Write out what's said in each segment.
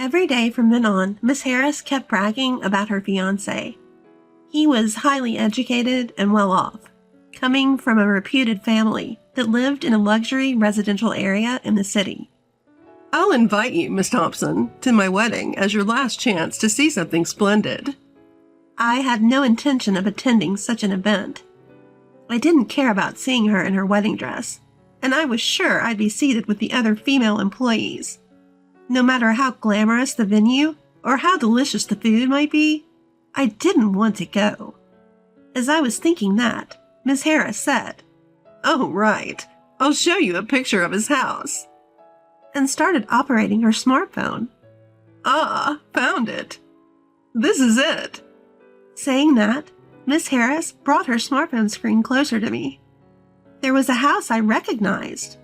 Every day from then on, Miss Harris kept bragging about her fiancé. He was highly educated and well off, coming from a reputed family that lived in a luxury residential area in the city. I'll invite you, Miss Thompson, to my wedding as your last chance to see something splendid. I had no intention of attending such an event. I didn't care about seeing her in her wedding dress, and I was sure I'd be seated with the other female employees. No matter how glamorous the venue or how delicious the food might be, I didn't want to go. As I was thinking that, Miss Harris said, "Oh, right. I'll show you a picture of his house," and started operating her smartphone. "Ah, found it. This is it." Saying that, Miss Harris brought her smartphone screen closer to me. There was a house I recognized.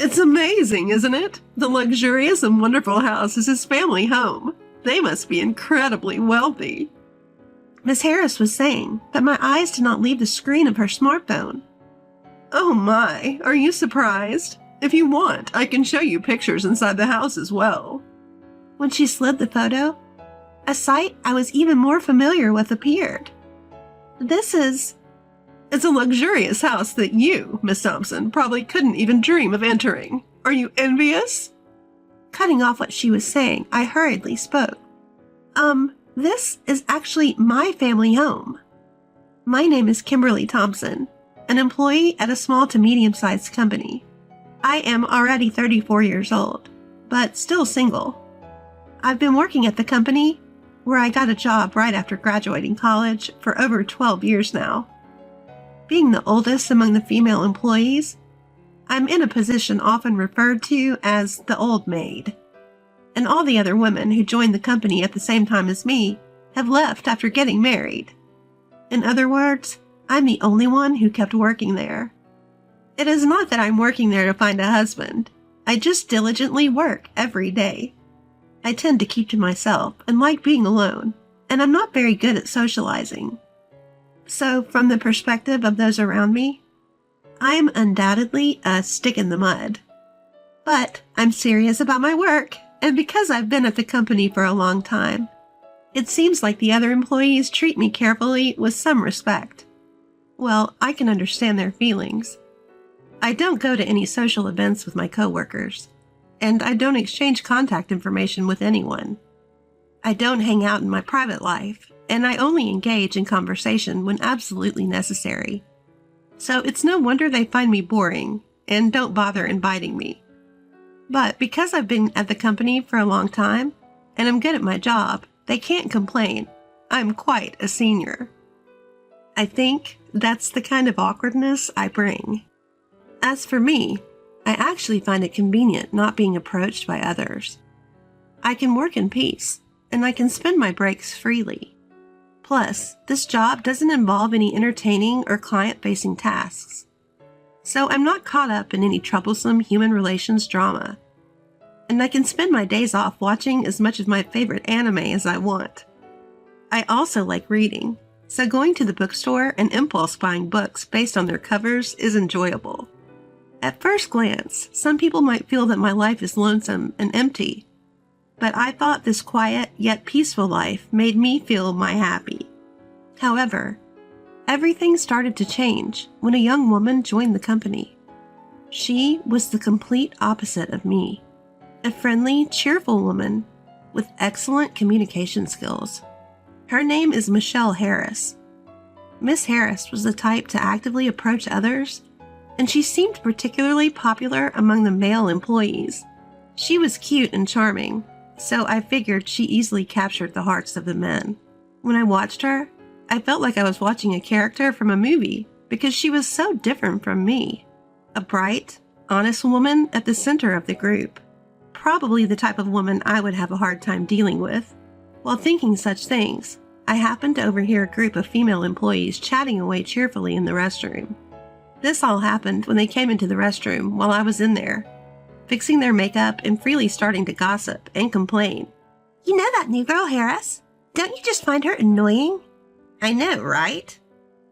It's amazing, isn't it? The luxurious and wonderful house is his family home. They must be incredibly wealthy. Miss Harris was saying that my eyes did not leave the screen of her smartphone. Oh my, are you surprised? If you want, I can show you pictures inside the house as well. When she slid the photo, a sight I was even more familiar with appeared. It's a luxurious house that you, Miss Thompson, probably couldn't even dream of entering. Are you envious? Cutting off what she was saying, I hurriedly spoke. This is actually my family home. My name is Kimberly Thompson, an employee at a small to medium-sized company. I am already 34 years old, but still single. I've been working at the company, where I got a job right after graduating college, for over 12 years now. Being the oldest among the female employees, I'm in a position often referred to as the old maid. And all the other women who joined the company at the same time as me have left after getting married. In other words, I'm the only one who kept working there. It is not that I'm working there to find a husband. I just diligently work every day. I tend to keep to myself and like being alone, and I'm not very good at socializing. So, from the perspective of those around me, I'm undoubtedly a stick in the mud. But I'm serious about my work, and because I've been at the company for a long time, it seems like the other employees treat me carefully with some respect. Well, I can understand their feelings. I don't go to any social events with my coworkers, and I don't exchange contact information with anyone. I don't hang out in my private life, and I only engage in conversation when absolutely necessary. So it's no wonder they find me boring and don't bother inviting me. But because I've been at the company for a long time and I'm good at my job, they can't complain. I'm quite a senior. I think that's the kind of awkwardness I bring. As for me, I actually find it convenient not being approached by others. I can work in peace, and I can spend my breaks freely. Plus, this job doesn't involve any entertaining or client-facing tasks. So I'm not caught up in any troublesome human relations drama. And I can spend my days off watching as much of my favorite anime as I want. I also like reading, so going to the bookstore and impulse buying books based on their covers is enjoyable. At first glance, some people might feel that my life is lonesome and empty, but I thought this quiet yet peaceful life made me feel happy. However, everything started to change when a young woman joined the company. She was the complete opposite of me, a friendly, cheerful woman with excellent communication skills. Her name is Michelle Harris. Miss Harris was the type to actively approach others, and she seemed particularly popular among the male employees. She was cute and charming, so I figured she easily captured the hearts of the men. When I watched her, I felt like I was watching a character from a movie because she was so different from me. A bright, honest woman at the center of the group. Probably the type of woman I would have a hard time dealing with. While thinking such things, I happened to overhear a group of female employees chatting away cheerfully in the restroom. This all happened when they came into the restroom while I was in there, fixing their makeup and freely starting to gossip and complain. "You know that new girl, Harris? Don't you just find her annoying?" "I know, right?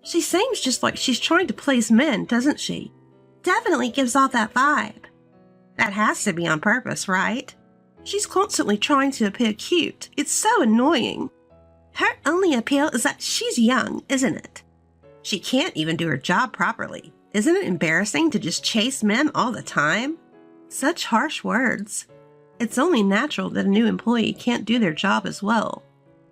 She seems just like she's trying to please men, doesn't she? Definitely gives off that vibe." "That has to be on purpose, right? She's constantly trying to appear cute. It's so annoying. Her only appeal is that she's young, isn't it? She can't even do her job properly. Isn't it embarrassing to just chase men all the time? Such harsh words. It's only natural that a new employee can't do their job as well.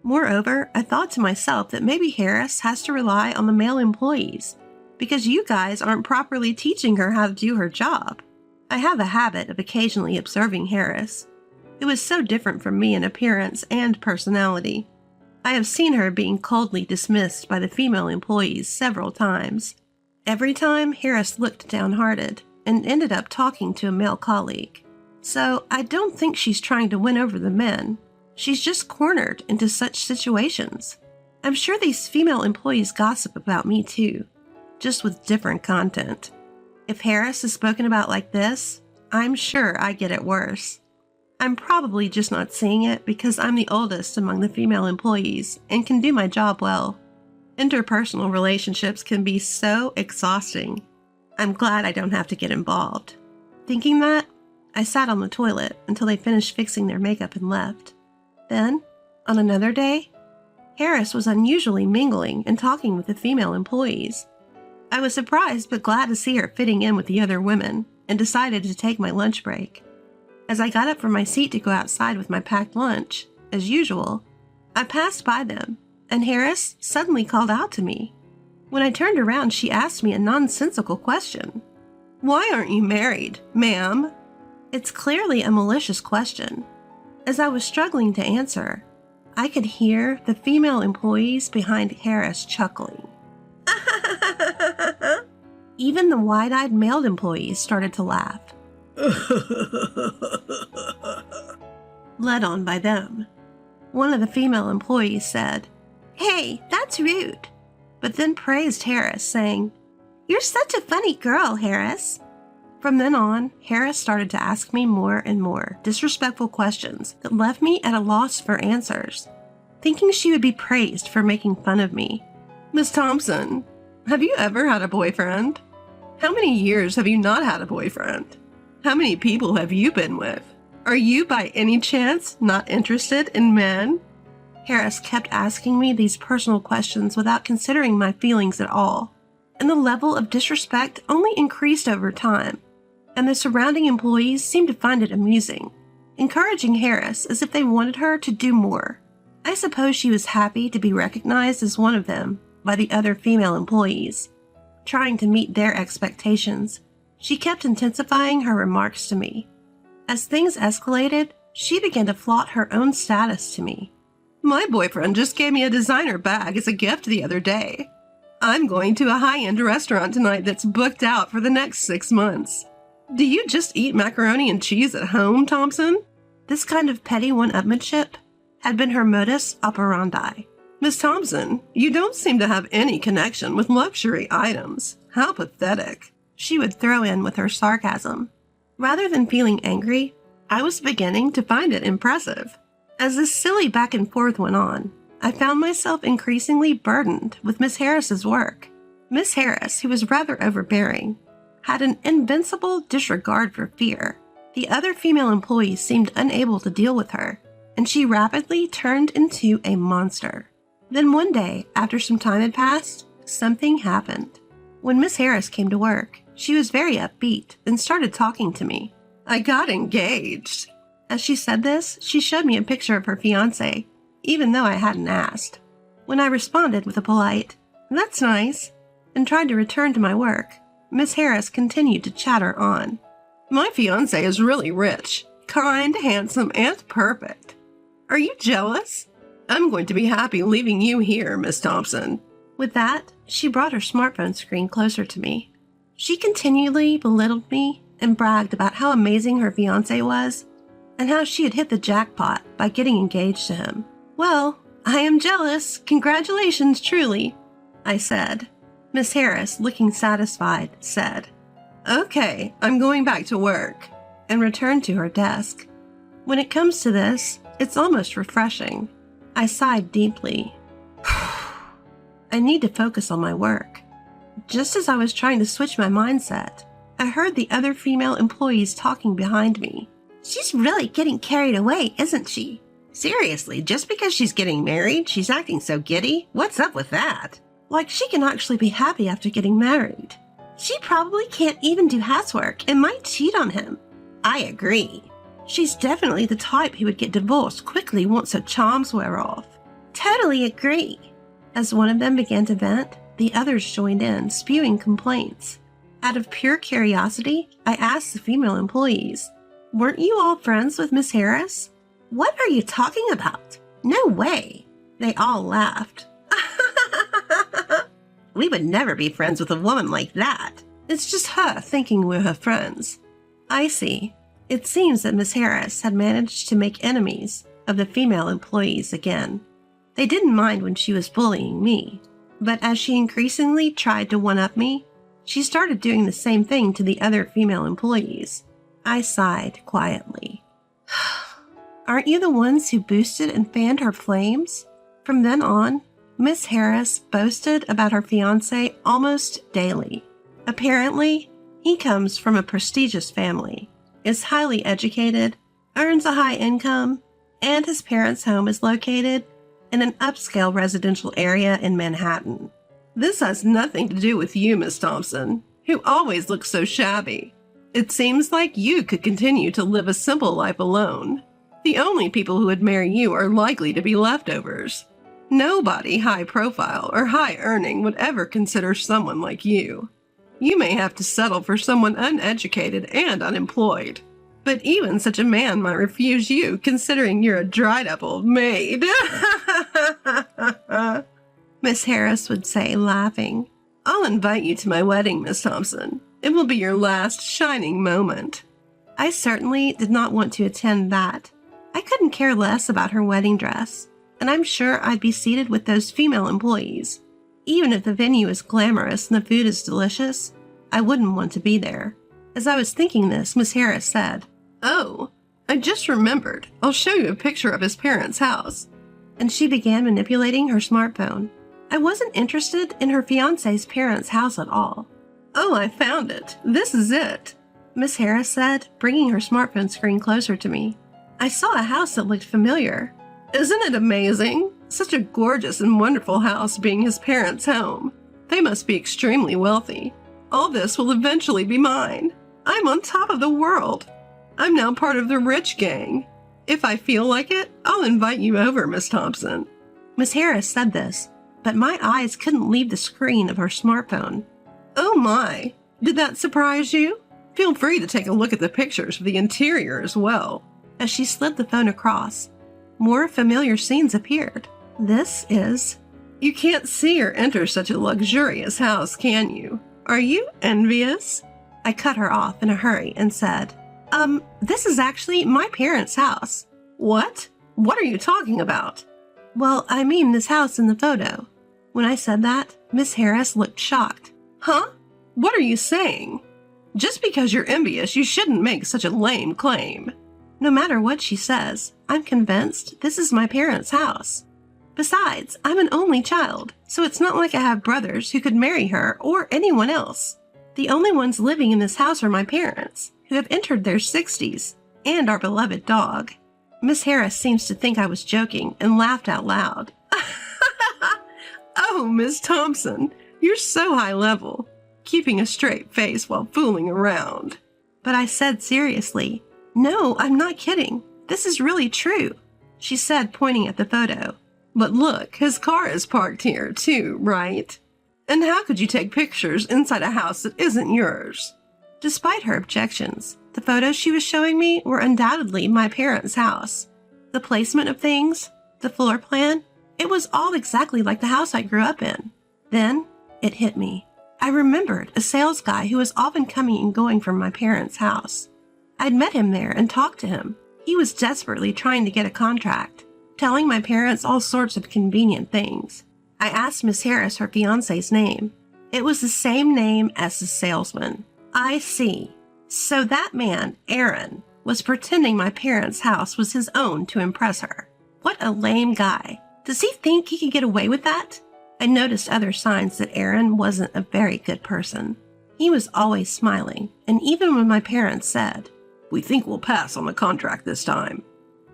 Moreover, I thought to myself that maybe Harris has to rely on the male employees because you guys aren't properly teaching her how to do her job. I have a habit of occasionally observing Harris. It was so different from me in appearance and personality. I have seen her being coldly dismissed by the female employees several times. Every time, Harris looked downhearted and ended up talking to a male colleague. So I don't think she's trying to win over the men. She's just cornered into such situations. I'm sure these female employees gossip about me too, just with different content. If Harris is spoken about like this, I'm sure I get it worse. I'm probably just not seeing it because I'm the oldest among the female employees and can do my job well. Interpersonal relationships can be so exhausting. I'm glad I don't have to get involved. Thinking that, I sat on the toilet until they finished fixing their makeup and left. Then, on another day, Harris was unusually mingling and talking with the female employees. I was surprised but glad to see her fitting in with the other women and decided to take my lunch break. As I got up from my seat to go outside with my packed lunch, as usual, I passed by them, and Harris suddenly called out to me. When I turned around, she asked me a nonsensical question. "Why aren't you married, ma'am?" It's clearly a malicious question. As I was struggling to answer, I could hear the female employees behind Harris chuckling. Even the wide-eyed male employees started to laugh. Led on by them. One of the female employees said, "Hey, that's rude," but then praised Harris, saying, "You're such a funny girl, Harris." From then on, Harris started to ask me more and more disrespectful questions that left me at a loss for answers, thinking she would be praised for making fun of me. Miss Thompson, have you ever had a boyfriend? How many years have you not had a boyfriend? How many people have you been with? Are you by any chance not interested in men? Harris kept asking me these personal questions without considering my feelings at all, and the level of disrespect only increased over time, and the surrounding employees seemed to find it amusing, encouraging Harris as if they wanted her to do more. I suppose she was happy to be recognized as one of them by the other female employees. Trying to meet their expectations, she kept intensifying her remarks to me. As things escalated, she began to flaunt her own status to me. "My boyfriend just gave me a designer bag as a gift the other day. I'm going to a high-end restaurant tonight that's booked out for the next 6 months. Do you just eat macaroni and cheese at home, Thompson?" This kind of petty one-upmanship had been her modus operandi. "Miss Thompson, you don't seem to have any connection with luxury items. How pathetic," she would throw in with her sarcasm. Rather than feeling angry, I was beginning to find it impressive. As this silly back and forth went on, I found myself increasingly burdened with Miss Harris's work. Miss Harris, who was rather overbearing, had an invincible disregard for fear. The other female employees seemed unable to deal with her, and she rapidly turned into a monster. Then one day, after some time had passed, something happened. When Miss Harris came to work, she was very upbeat and started talking to me. "I got engaged." As she said this, she showed me a picture of her fiancé, even though I hadn't asked. When I responded with a polite, "That's nice," and tried to return to my work, Miss Harris continued to chatter on. "My fiancé is really rich, kind, handsome, and perfect. Are you jealous? I'm going to be happy leaving you here, Miss Thompson." With that, she brought her smartphone screen closer to me. She continually belittled me and bragged about how amazing her fiancé was and how she had hit the jackpot by getting engaged to him. "Well, I am jealous. Congratulations, truly," I said. Miss Harris, looking satisfied, said, "Okay, I'm going back to work," and returned to her desk. When it comes to this, it's almost refreshing. I sighed deeply. I need to focus on my work. Just as I was trying to switch my mindset, I heard the other female employees talking behind me, She's really getting carried away, isn't she? Seriously, just because she's getting married, she's acting so giddy? What's up with that? Like she can actually be happy after getting married. She probably can't even do housework and might cheat on him. I agree. She's definitely the type who would get divorced quickly once her charms wear off. Totally agree. As one of them began to vent, the others joined in, spewing complaints. Out of pure curiosity, I asked the female employees, "Weren't you all friends with Miss Harris?" "What are you talking about? No way." They all laughed. We would never be friends with a woman like that. It's just her thinking we're her friends. I see. It seems that Miss Harris had managed to make enemies of the female employees again. They didn't mind when she was bullying me, but as she increasingly tried to one-up me, she started doing the same thing to the other female employees. I sighed quietly. Aren't you the ones who boosted and fanned her flames? From then on, Miss Harris boasted about her fiancé almost daily. Apparently, he comes from a prestigious family, is highly educated, earns a high income, and his parents' home is located in an upscale residential area in Manhattan. This has nothing to do with you, Miss Thompson, who always looks so shabby. It seems like you could continue to live a simple life alone. The only people who would marry you are likely to be leftovers. Nobody high profile or high earning would ever consider someone like you. You may have to settle for someone uneducated and unemployed. But even such a man might refuse you, considering you're a dried-up old maid. Miss Harris would say, laughing. I'll invite you to my wedding, Miss Thompson. It will be your last shining moment. I certainly did not want to attend that. I couldn't care less about her wedding dress, and I'm sure I'd be seated with those female employees. Even if the venue is glamorous and the food is delicious, I wouldn't want to be there. As I was thinking this, Miss Harris said, "Oh, I just remembered. I'll show you a picture of his parents' house." And she began manipulating her smartphone. I wasn't interested in her fiancé's parents' house at all. "Oh, I found it. This is it," Miss Harris said, bringing her smartphone screen closer to me. I saw a house that looked familiar. "Isn't it amazing? Such a gorgeous and wonderful house being his parents' home. They must be extremely wealthy. All this will eventually be mine. I'm on top of the world. I'm now part of the rich gang. If I feel like it, I'll invite you over, Miss Thompson." Miss Harris said this, but my eyes couldn't leave the screen of her smartphone. "Oh my, did that surprise you? Feel free to take a look at the pictures of the interior as well." As she slid the phone across, more familiar scenes appeared. This is... You can't see or enter such a luxurious house, can you? Are you envious? I cut her off in a hurry and said, this is actually my parents' house." "What? What are you talking about?" "Well, I mean this house in the photo." When I said that, Miss Harris looked shocked. "Huh? What are you saying? Just because you're envious, you shouldn't make such a lame claim." No matter what she says, I'm convinced this is my parents' house. Besides, I'm an only child, so it's not like I have brothers who could marry her or anyone else. The only ones living in this house are my parents, who have entered their 60s, and our beloved dog. Miss Harris seems to think I was joking and laughed out loud. "Oh, Miss Thompson, you're so high level, keeping a straight face while fooling around." But I said seriously, "No, I'm not kidding. This is really true," she said, pointing at the photo. "But look, his car is parked here too, right? And how could you take pictures inside a house that isn't yours?" Despite her objections, the photos she was showing me were undoubtedly my parents' house. The placement of things, the floor plan, it was all exactly like the house I grew up in. Then it hit me. I remembered a sales guy who was often coming and going from my parents' house. I'd met him there and talked to him. He was desperately trying to get a contract, telling my parents all sorts of convenient things. I asked Miss Harris her fiancé's name. It was the same name as the salesman. I see. So that man, Aaron, was pretending my parents' house was his own to impress her. What a lame guy. Does he think he could get away with that? I noticed other signs that Aaron wasn't a very good person. He was always smiling, and even when my parents said, We think we'll pass on the contract this time."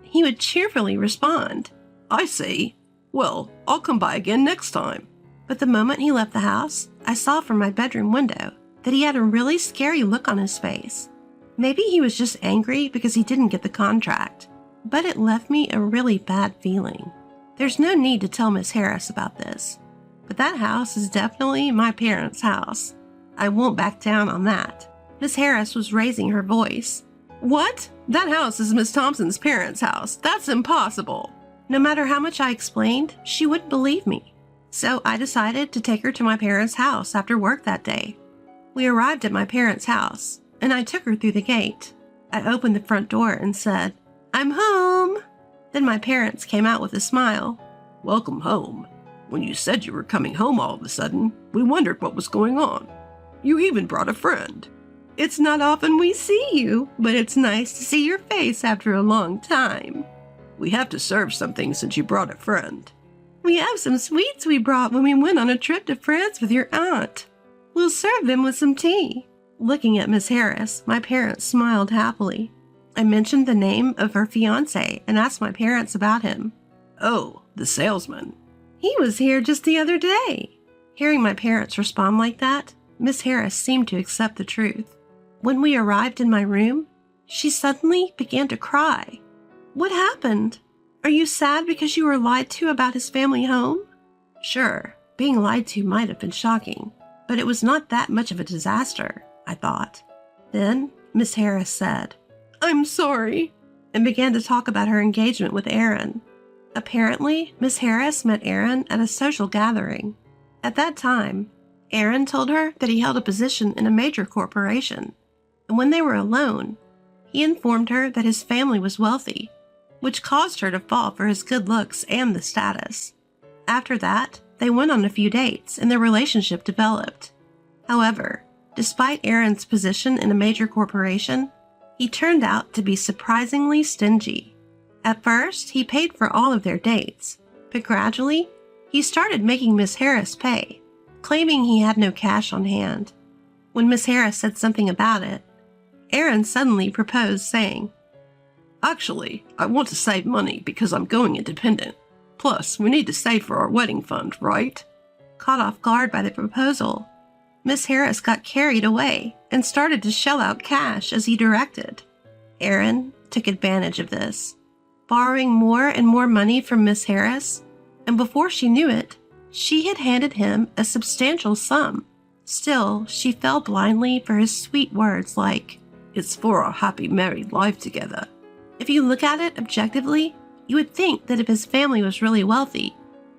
He would cheerfully respond. "I see. Well, I'll come by again next time." But the moment he left the house, I saw from my bedroom window that he had a really scary look on his face. Maybe he was just angry because he didn't get the contract, but it left me a really bad feeling. There's no need to tell Miss Harris about this, but that house is definitely my parents' house. I won't back down on that. Miss Harris was raising her voice. "What? That house is Miss Thompson's parents' house. That's impossible." No matter how much I explained, she wouldn't believe me. So I decided to take her to my parents' house after work that day. We arrived at my parents' house, and I took her through the gate. I opened the front door and said, "I'm home." Then my parents came out with a smile. "Welcome home. When you said you were coming home all of a sudden, we wondered what was going on. You even brought a friend." "It's not often we see you, but it's nice to see your face after a long time." "We have to serve something since you brought a friend." "We have some sweets we brought when we went on a trip to France with your aunt. We'll serve them with some tea." Looking at Miss Harris, my parents smiled happily. I mentioned the name of her fiancé and asked my parents about him. "Oh, the salesman." "He was here just the other day." Hearing my parents respond like that, Miss Harris seemed to accept the truth. When we arrived in my room, she suddenly began to cry. "What happened? Are you sad because you were lied to about his family home?" Sure, being lied to might have been shocking, but it was not that much of a disaster, I thought. Then Miss Harris said, "I'm sorry," and began to talk about her engagement with Aaron. Apparently, Miss Harris met Aaron at a social gathering. At that time, Aaron told her that he held a position in a major corporation, and when they were alone, he informed her that his family was wealthy, which caused her to fall for his good looks and the status. After that, they went on a few dates and their relationship developed. However, despite Aaron's position in a major corporation, he turned out to be surprisingly stingy. At first, he paid for all of their dates, but gradually, he started making Miss Harris pay, claiming he had no cash on hand. When Miss Harris said something about it, Aaron suddenly proposed, saying, "Actually, I want to save money because I'm going independent. Plus, we need to save for our wedding fund, right?" Caught off guard by the proposal, Miss Harris got carried away and started to shell out cash as he directed. Aaron took advantage of this, borrowing more and more money from Miss Harris, and before she knew it, she had handed him a substantial sum. Still, she fell blindly for his sweet words like, "It's for our happy married life together." If you look at it objectively, you would think that if his family was really wealthy,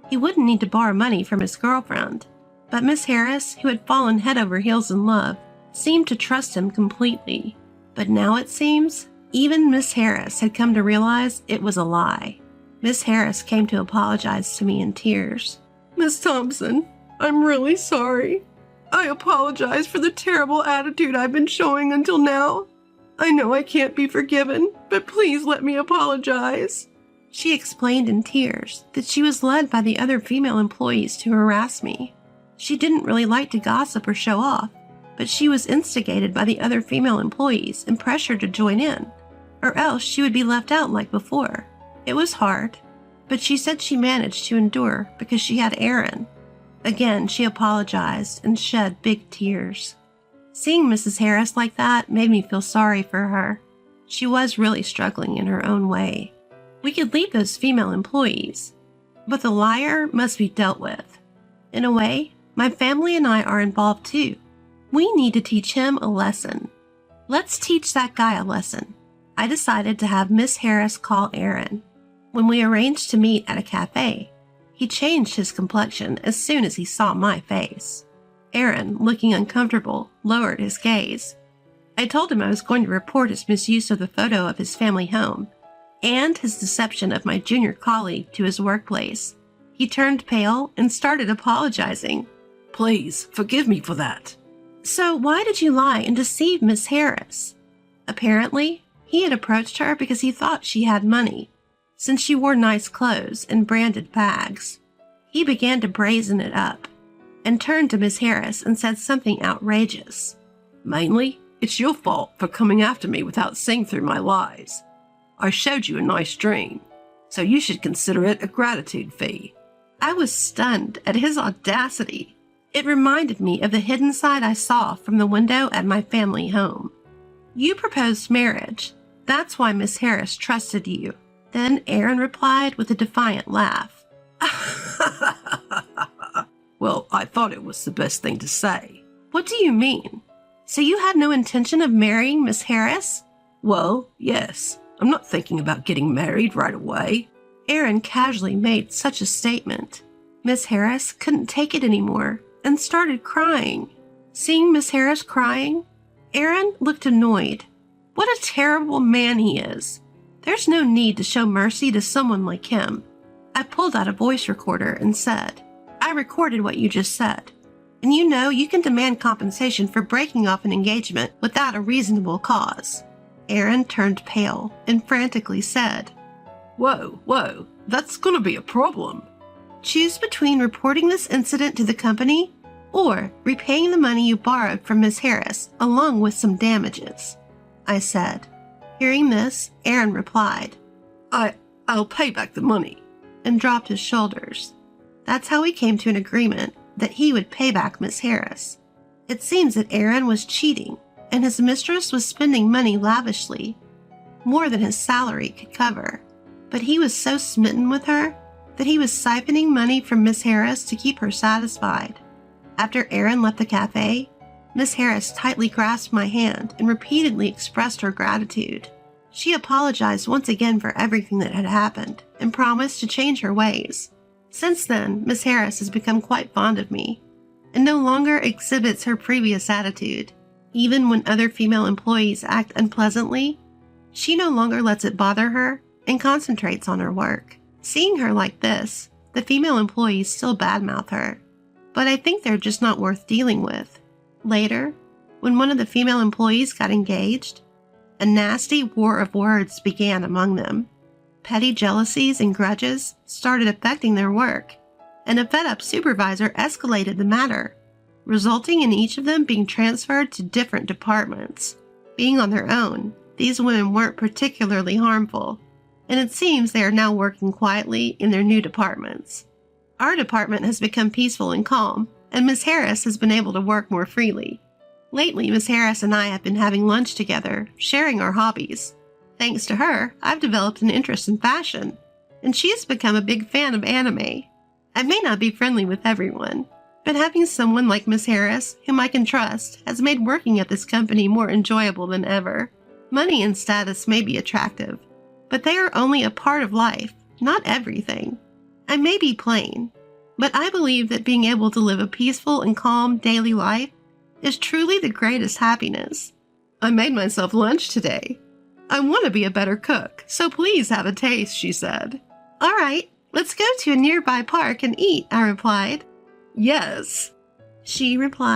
he wouldn't need to borrow money from his girlfriend. But Miss Harris, who had fallen head over heels in love, seemed to trust him completely. But now it seems, even Miss Harris had come to realize it was a lie. Miss Harris came to apologize to me in tears. "Miss Thompson, I'm really sorry. I apologize for the terrible attitude I've been showing until now. I know I can't be forgiven, but please let me apologize." She explained in tears that she was led by the other female employees to harass me. She didn't really like to gossip or show off, but she was instigated by the other female employees and pressured to join in, or else she would be left out like before. It was hard, but she said she managed to endure because she had Aaron. Again, she apologized and shed big tears. Seeing Mrs. Harris like that made me feel sorry for her. She was really struggling in her own way. We could leave those female employees, but the liar must be dealt with. In a way, my family and I are involved too. We need to teach him a lesson. Let's teach that guy a lesson. I decided to have Miss Harris call Aaron. When we arranged to meet at a cafe, he changed his complexion as soon as he saw my face. Aaron, looking uncomfortable, lowered his gaze. I told him I was going to report his misuse of the photo of his family home and his deception of my junior colleague to his workplace. He turned pale and started apologizing. "Please, forgive me for that." "So why did you lie and deceive Miss Harris?" Apparently, he had approached her because he thought she had money, since she wore nice clothes and branded bags. He began to brazen it up and turned to Miss Harris and said something outrageous. "Mainly, It's your fault for coming after me without seeing through my lies. I showed you a nice dream, so you should consider it a gratitude fee." I was stunned at his audacity. It reminded me of the hidden side I saw from the window at my family home. "You proposed marriage. That's why Miss Harris trusted you." Then Aaron replied with a defiant laugh. "Well, I thought it was the best thing to say." "What do you mean? So you had no intention of marrying Miss Harris?" "Well, yes. I'm not thinking about getting married right away." Aaron casually made such a statement. Miss Harris couldn't take it anymore and started crying. Seeing Miss Harris crying, Aaron looked annoyed. What a terrible man he is. There's no need to show mercy to someone like him. I pulled out a voice recorder and said, "I recorded what you just said. And you know you can demand compensation for breaking off an engagement without a reasonable cause." Aaron turned pale and frantically said, Whoa, that's gonna be a problem." "Choose between reporting this incident to the company or repaying the money you borrowed from Miss Harris along with some damages," I said. Hearing this, Aaron replied, I'll pay back the money," and dropped his shoulders. That's how we came to an agreement that he would pay back Miss Harris. It seems that Aaron was cheating, and his mistress was spending money lavishly, more than his salary could cover. But he was so smitten with her that he was siphoning money from Miss Harris to keep her satisfied. After Aaron left the cafe, Miss Harris tightly grasped my hand and repeatedly expressed her gratitude. She apologized once again for everything that had happened and promised to change her ways. Since then, Miss Harris has become quite fond of me and no longer exhibits her previous attitude. Even when other female employees act unpleasantly, she no longer lets it bother her and concentrates on her work. Seeing her like this, the female employees still badmouth her, but I think they're just not worth dealing with. Later, when one of the female employees got engaged, a nasty war of words began among them. Petty jealousies and grudges started affecting their work, and a fed-up supervisor escalated the matter, resulting in each of them being transferred to different departments. Being on their own, these women weren't particularly harmful, and it seems they are now working quietly in their new departments. Our department has become peaceful and calm, and Miss Harris has been able to work more freely. Lately, Miss Harris and I have been having lunch together, sharing our hobbies. Thanks to her, I've developed an interest in fashion, and she has become a big fan of anime. I may not be friendly with everyone, but having someone like Miss Harris, whom I can trust, has made working at this company more enjoyable than ever. Money and status may be attractive, but they are only a part of life, not everything. I may be plain, but I believe that being able to live a peaceful and calm daily life is truly the greatest happiness. "I made myself lunch today. I want to be a better cook, so please have a taste," she said. "All right, let's go to a nearby park and eat," I replied. "Yes," she replied.